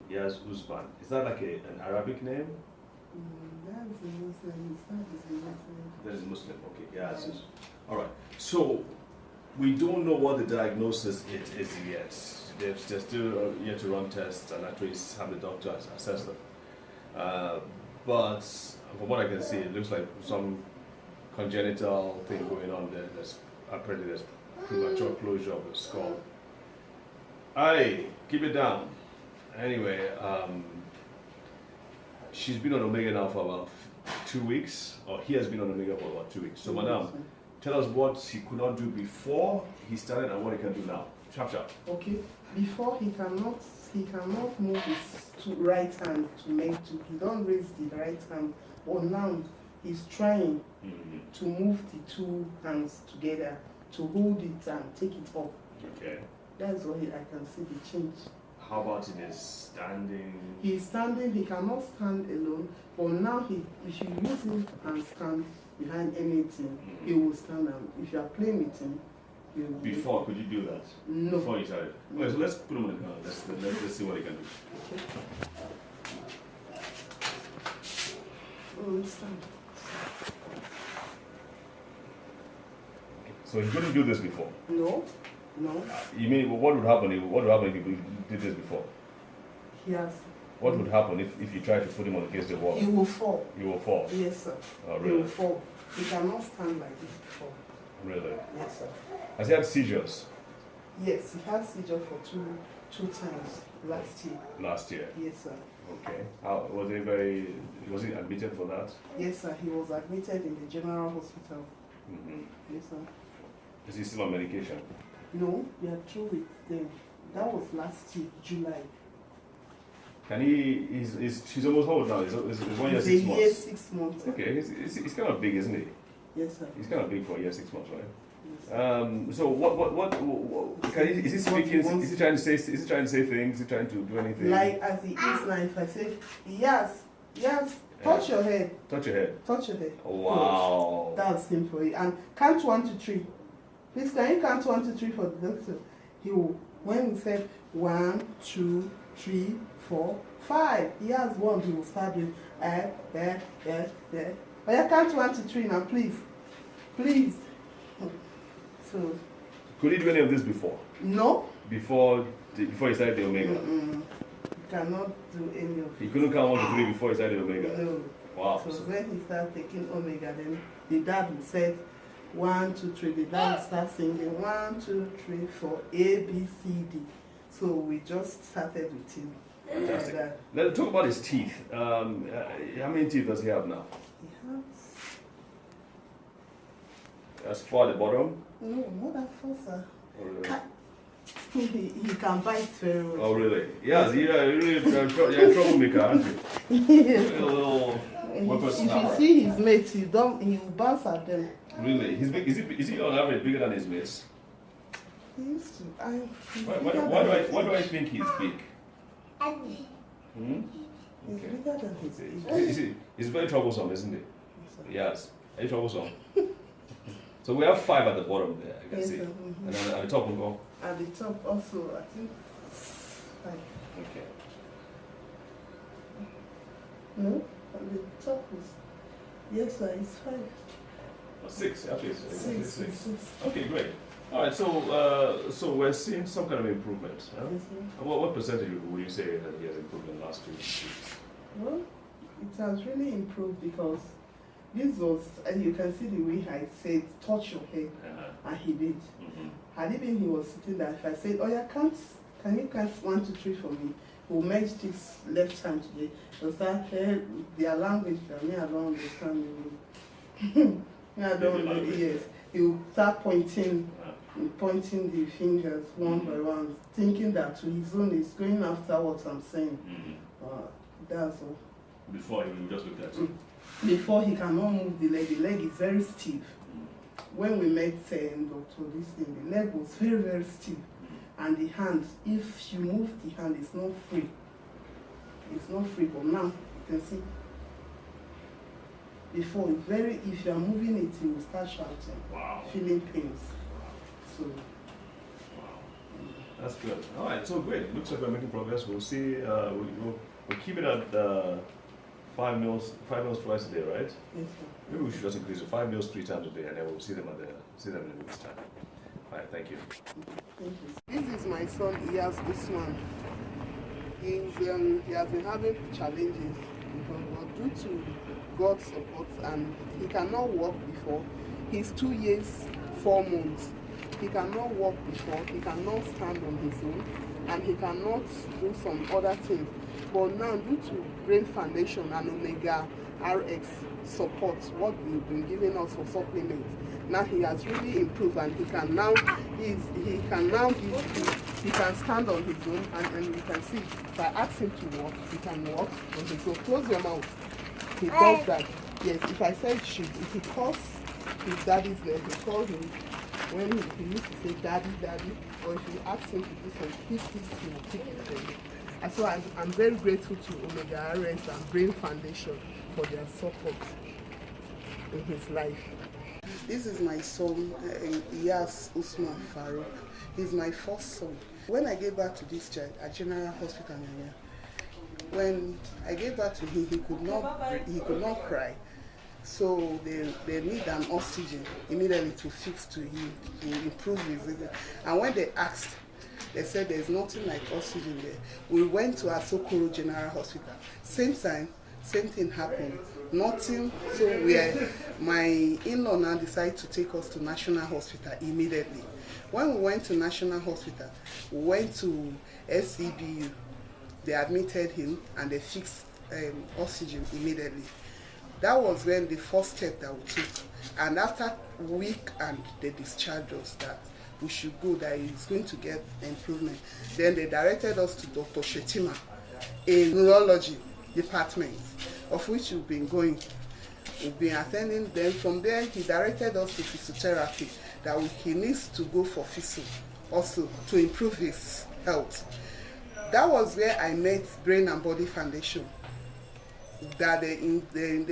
Iyaz Usman. Is that like an Arabic name? That's a Muslim. His dad is a Muslim. That is Muslim. Okay, Iyaz. All right. So we don't know what the diagnosis it is yet. They're still yet to run tests and at least have the doctor assess them. But from what I can see, it looks like some congenital thing going on there. There's premature closure of the skull. Aye, keep it down. Anyway, she's been on Omega now for about 2 weeks, or he has been on Omega for about 2 weeks. So, madam, tell us what he could not do before he started and what he can do now. Sharp, sharp. Okay. Before he cannot move his right hand to make two. He don't raise the right hand. But now he's trying to move the two hands together to hold it and take it up. Okay. That's why I can see the change. How about in his standing? He's standing, he cannot stand alone, but now if you use him and stand behind anything, he will stand, and if you are playing with him, he will. Before, could you do that? No. Before you started? Okay, so let's put him on the ground. Let's see what he can do. Okay. Oh, stand. So he couldn't do this before? No, no. You mean, what would happen if he did this before? He has. What would happen if you try to put him on against the wall? He will fall. He will fall? Yes, sir. Oh, He really? will fall. He cannot stand like this before. Really? Yes, sir. Has he had seizures? Yes, he had seizure for two times last year. Last year? Yes, sir. Okay. Was he admitted for that? Yes, sir. He was admitted in the general hospital. Yes, sir. Is he still on medication? No, we are through with them. That was last year, July. Can he's almost old now. He's 1 year, 6 months. He's a year, 6 months. Okay, he's kind of big, isn't he? Yes, sir. He's kind of big for a year, 6 months, right? Yes, sir. So is he speaking? Is he trying to say things? Is he trying to do anything? Like as he is now, if I say, yes, touch your head. Touch your head. Touch your head. Wow. That's him for you. And count 1 to 3. Please, can you count 1 to 3 for the doctor? He will, when we said 1, 2, 3, 4, 5, he has 1, he will start doing there. But you count 1 to 3 now, please. Please. So. Could he do any of this before? No. Before he started the Omega? You cannot do any of it. He couldn't count 1 to 3 before he started the Omega? No. Wow. So when he started taking Omega, then the dad will say 1, 2, 3. The dad will start singing 1, 2, 3, 4, A, B, C, D. So we just started with him. Fantastic. Like Let's talk about his teeth. How many teeth does he have now? he has As far at the bottom? no more than 4, sir. Oh, really? He can bite very well. Oh, really? Yes, you're a troublemaker, aren't you? Yes. A little If weapon you snapper. see his mates, he will bounce at them. Really? He's big. Is he on average bigger than his mates? He used to. He's Why bigger do than I his think he's big? age. Hmm? He's Okay. bigger than his age. He's very troublesome, isn't he? Yes, sir. Yes. Are you troublesome? So we have 5 at the bottom there, I can Yes, see. sir. And then at the top we go. At the top also, I think 5. Okay. No, at the top is. Yes, sir, it's 5. 6, actually. It's 6. Okay, great. All right, so we're seeing some kind of improvement. Huh? Yes, sir. And what percentage would you say that he has improved in the last 2 weeks? Well, it has really improved because this was, and you can see the way I said, touch your head, and he did. Had it been he was sitting there, if I said, oh yeah, can you count 1, 2, 3 for me? We'll merge this left hand today. You'll start their language, me I don't understand. Me I don't know, yes. He will start pointing the fingers one by one, thinking that to his own is going after what I'm saying. That's all. Before he would just look at you. Before he cannot move the leg is very stiff. When we met Dr. This thing, the leg was very, very stiff. And the hand, if you move the hand, it's not free. It's not free, but now you can see. Before, if you are moving it, you will start shouting, Wow. feeling pains. So, Wow. That's good. All right, so great. It looks like we're making progress. We'll see. We'll keep it at 5 meals twice a day, right? Yes, Maybe we should just increase it 5 meals 3 times a day, and then we'll see them in a week's time. All right, thank you. thank you. This is my son, Iyaz Usman. He has been having challenges but due to God's support, and he cannot walk before. He's 2 years, 4 months. He cannot walk before, he cannot stand on his own, and he cannot do some other things. But now, due to Brain Foundation and Omega RX support, what they've been giving us for supplements, now he has really improved, and he can now stand on his own, and you can see, if I ask him to walk, he can walk on his own. Close your mouth. He does that. Yes, if I said if he calls his daddy's name, he calls him. When he used to say daddy, daddy, or if you ask him to do something, he will pick it for you. And so I'm very grateful to Omega RS and Brain Foundation for their support in his life. This is my son, Iyaz Usman Farouk. He's my first son. When I gave birth to this child at General Hospital area, when I gave birth to him, he could not cry. So they need an oxygen immediately to fix to him, to improve his breathing. And when they asked, they said there's nothing like oxygen there. We went to Asokoro General Hospital. Same time, same thing happened. Nothing. So my in-law now decided to take us to National Hospital immediately. When we went to National Hospital, we went to SCBU. They admitted him and they fixed oxygen immediately. That was when the first step that we took. And after a week, and they discharged us that we should go, that he's going to get improvement. Then they directed us to Dr. Shetima, a neurology department, of which we've been going. We've been attending. Then from there, he directed us to physiotherapy, that he needs to go for physio also to improve his health. That was where I met Brain and Body Foundation. That they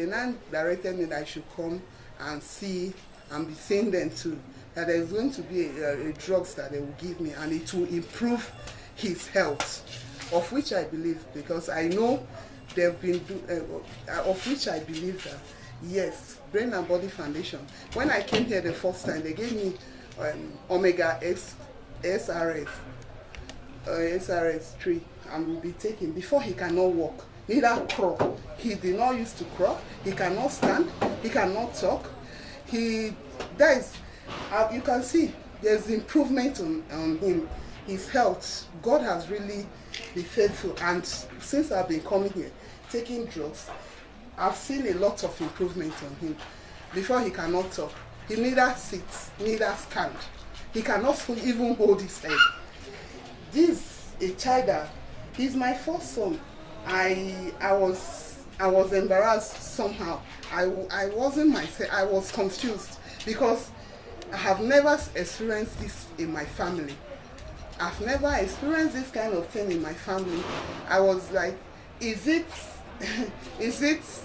now directed me that I should come and see and be seeing them too. That there's going to be a drugs that they will give me, and it will improve his health, of which I believe, because I know they've been of which I believe that yes, Brain and Body Foundation. When I came here the first time, they gave me Omega SRS 3, and will be taken before he cannot walk. Neither crawl. He did not used to crawl. He cannot stand. He cannot talk. You can see there's improvement on him. His health. God has really been faithful. And since I've been coming here, taking drugs, I've seen a lot of improvement on him. Before, he cannot talk. He neither sits, neither stand. He cannot even hold his head. This a child that he's my first son. I was embarrassed somehow. I wasn't myself. I was confused because I have never experienced this in my family. I've never experienced this kind of thing in my family. I was like, is it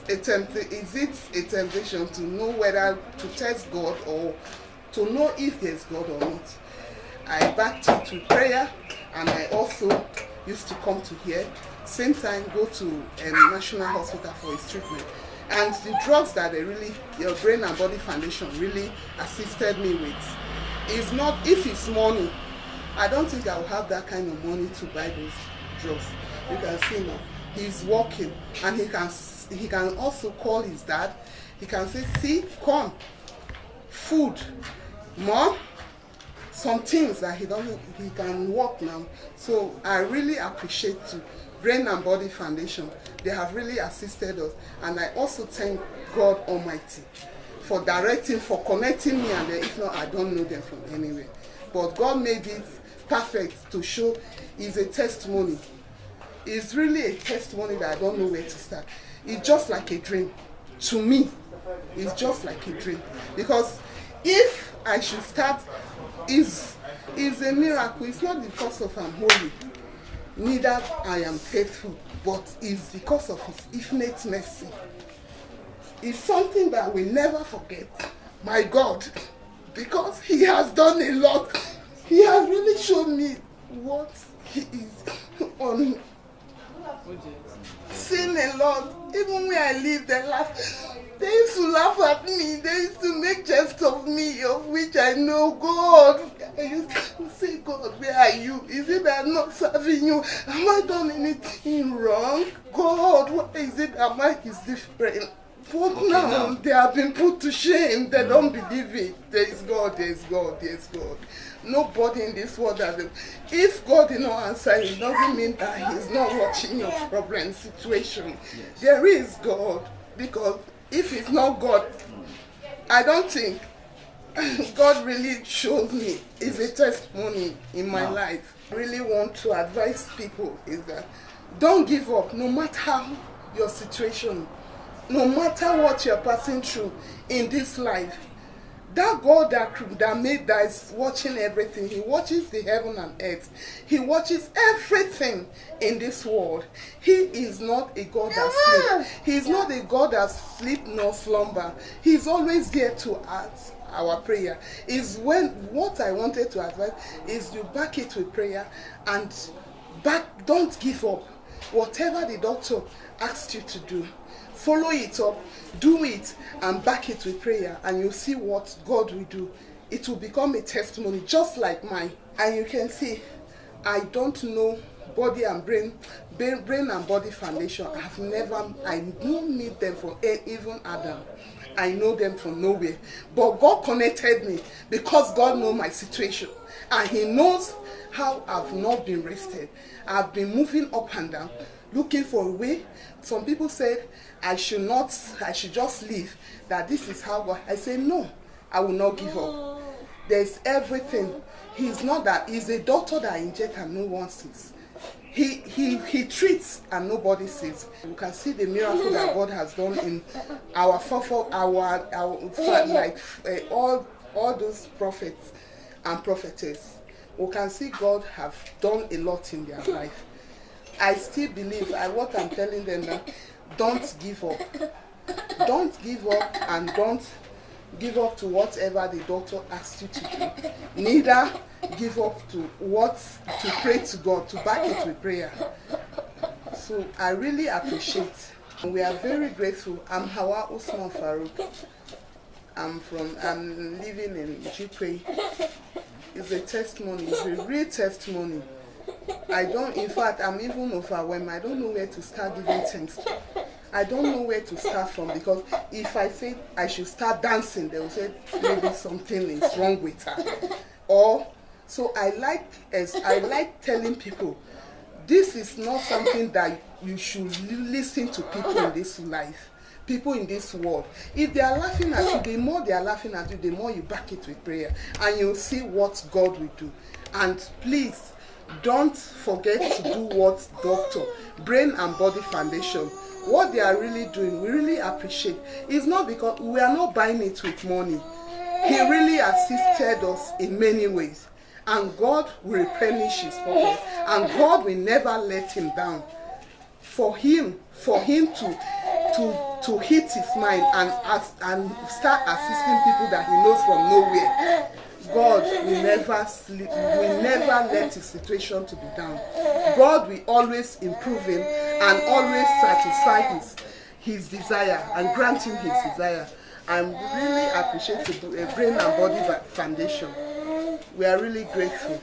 a temptation to know whether to test God or to know if there's God or not? I backed into prayer, and I also used to come to here. Same time, go to National Hospital for his treatment. And the drugs that your Brain and Body Foundation really assisted me with is not, if it's money, I don't think I will have that kind of money to buy those drugs. You can see now, he's walking, and he can also call his dad. He can say, see, come, food, mom, some things that he can walk now. So I really appreciate Brain and Body Foundation. They have really assisted us, and I also thank God Almighty for directing, for connecting me, and if not, I don't know them from anywhere. But God made it perfect to show. It's a testimony. It's really a testimony that I don't know where to start. It's just like a dream. To me, it's just like a dream. Because if I should start, it's a miracle. It's not because of I'm holy, neither I am faithful, but it's because of his infinite mercy. It's something that we never forget. My God, because he has done a lot. He has really shown me what he is on. Seen a lot. Even where I live, they laugh. They used to laugh at me. They used to make jest of me, of which I know God. I used to say, God, where are you? Is it that I'm not serving you? Have I done anything wrong? God, why is it that mine is different? But okay, now they have been put to shame. They don't believe it. There is God, there is God, there is God. Nobody in this world has it. If God did not answer, it doesn't mean that He's not watching your problem situation. Yes. There is God, because if it's not God, I don't think God really shows me. It's a testimony in my life. I really want to advise people is that don't give up, no matter how your situation, no matter what you're passing through in this life. That God that made that is watching everything. He watches the heaven and earth. He watches everything in this world. He is not a God that sleeps. He is not a God that sleeps nor slumber. He is always there to answer our prayer. Is when what I wanted to advise is you back it with prayer and don't give up. Whatever the doctor asks you to do, follow it up, do it, and back it with prayer, and you'll see what God will do. It will become a testimony just like mine. And you can see, I don't know body and brain and body foundation. I don't meet them from even Adam. I know them from nowhere. But God connected me because God knows my situation. And He knows how I've not been rested. I've been moving up and down, looking for a way. Some people said I should just leave, that this is how God. I say no, I will not give up. There's everything. He's not that. He's a doctor that injects and no one sees. He treats and nobody sees. You can see the miracle that God has done in our all those prophets and prophetess. We can see God have done a lot in their life. I still believe, what I'm telling them now, don't give up. Don't give up, and don't give up to whatever the doctor asks you to do. Neither give up to pray to God, to back it with prayer. So I really appreciate. We are very grateful. I'm Hawa Usman Farouk. I'm living in Jikwe. It's a testimony, it's a real testimony. In fact, I'm even overwhelmed. I don't know where to start giving thanks. I don't know where to start from, because if I say I should start dancing, they will say maybe something is wrong with her. So I like telling people, this is not something that you should listen to people in this life, people in this world. If they are laughing at you, the more they are laughing at you, the more you back it with prayer, and you'll see what God will do. And please, don't forget to do what Dr. Brain and Body Foundation, what they are really doing, we really appreciate. It's not because we are not buying it with money. He really assisted us in many ways. And God will replenish his pocket. And God will never let him down. For him to hit his mind and start assisting people that he knows from nowhere. God will never sleep, will never let his situation to be down. God will always improve him and always satisfy his desire and grant him his desire. I really appreciate the Brain and Body Foundation. We are really grateful.